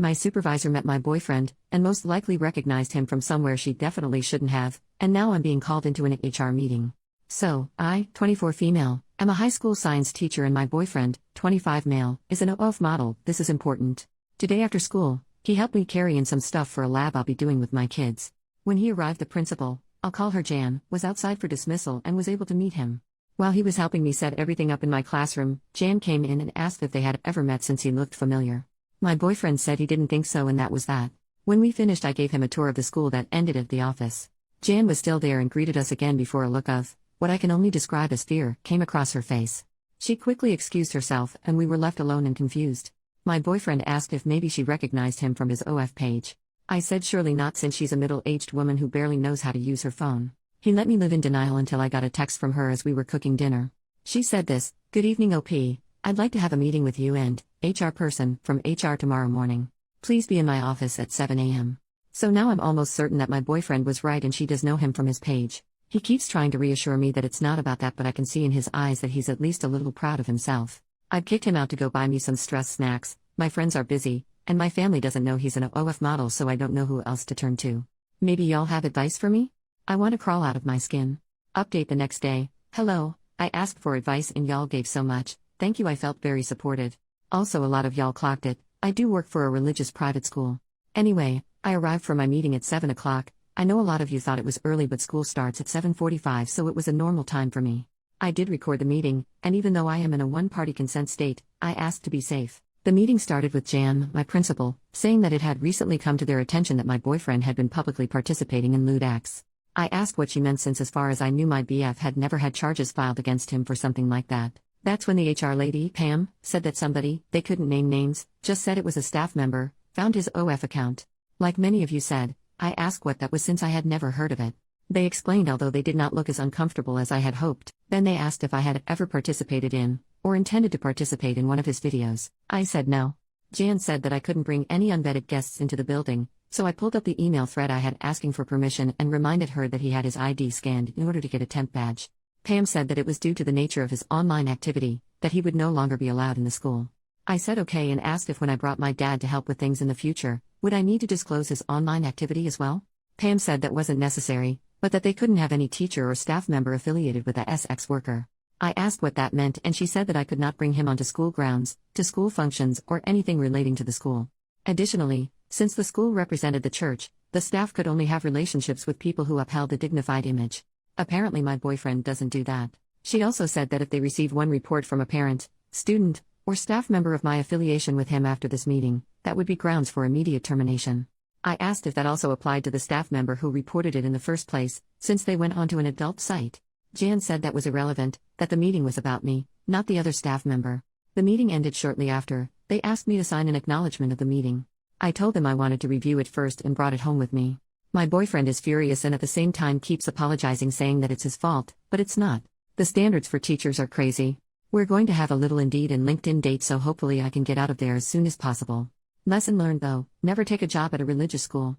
My supervisor met my boyfriend, and most likely recognized him from somewhere she definitely shouldn't have, and now I'm being called into an HR meeting. So, I, 24 female, am a high school science teacher and my boyfriend, 25 male, is an OF model. This is important. Today after school, he helped me carry in some stuff for a lab I'll be doing with my kids. When he arrived, the principal, I'll call her Jan, was outside for dismissal and was able to meet him. While he was helping me set everything up in my classroom, Jan came in and asked if they had ever met since he looked familiar. My boyfriend said he didn't think so, and that was that. When we finished, I gave him a tour of the school that ended at the office. Jan was still there and greeted us again before a look of what I can only describe as fear came across her face. She quickly excused herself and we were left alone and confused. My boyfriend asked if maybe she recognized him from his OF page. I said surely not, since she's a middle-aged woman who barely knows how to use her phone. He let me live in denial until I got a text from her as we were cooking dinner. She said this: "Good evening OP, I'd like to have a meeting with you and HR person from HR tomorrow morning. Please be in my office at 7 a.m. So now I'm almost certain that my boyfriend was right and she does know him from his page. He keeps trying to reassure me that it's not about that, but I can see in his eyes that he's at least a little proud of himself. I've kicked him out to go buy me some stress snacks. My friends are busy, and my family doesn't know he's an OF model, so I don't know who else to turn to. Maybe y'all have advice for me? I want to crawl out of my skin." Update the next day. "Hello, I asked for advice and y'all gave so much. Thank you, I felt very supported. Also, a lot of y'all clocked it. I do work for a religious private school. Anyway, I arrived for my meeting at 7 o'clock. I know a lot of you thought it was early, but school starts at 7:45, so it was a normal time for me. I did record the meeting, and even though I am in a one-party consent state, I asked to be safe." The meeting started with Jan, my principal, saying that it had recently come to their attention that my boyfriend had been publicly participating in lewd acts. I asked what she meant, since as far as I knew my BF had never had charges filed against him for something like that. That's when the HR lady, Pam, said that somebody, they couldn't name names, just said it was a staff member, found his OF account. Like many of you said, I asked what that was since I had never heard of it. They explained, although they did not look as uncomfortable as I had hoped. Then they asked if I had ever participated in, or intended to participate in, one of his videos. I said no. Jan said that I couldn't bring any unvetted guests into the building, so I pulled up the email thread I had asking for permission and reminded her that he had his ID scanned in order to get a temp badge. Pam said that it was due to the nature of his online activity, that he would no longer be allowed in the school. I said okay and asked if when I brought my dad to help with things in the future, would I need to disclose his online activity as well? Pam said that wasn't necessary, but that they couldn't have any teacher or staff member affiliated with a SX worker. I asked what that meant, and she said that I could not bring him onto school grounds, to school functions, or anything relating to the school. Additionally, since the school represented the church, the staff could only have relationships with people who upheld a dignified image. Apparently my boyfriend doesn't do that. She also said that if they received one report from a parent, student, or staff member of my affiliation with him after this meeting, that would be grounds for immediate termination. I asked if that also applied to the staff member who reported it in the first place, since they went onto an adult site. Jan said that was irrelevant, that the meeting was about me, not the other staff member. The meeting ended shortly after. They asked me to sign an acknowledgement of the meeting. I told them I wanted to review it first and brought it home with me. My boyfriend is furious and at the same time keeps apologizing, saying that it's his fault, but it's not. The standards for teachers are crazy. We're going to have a little Indeed and LinkedIn date, so hopefully I can get out of there as soon as possible. Lesson learned though, never take a job at a religious school.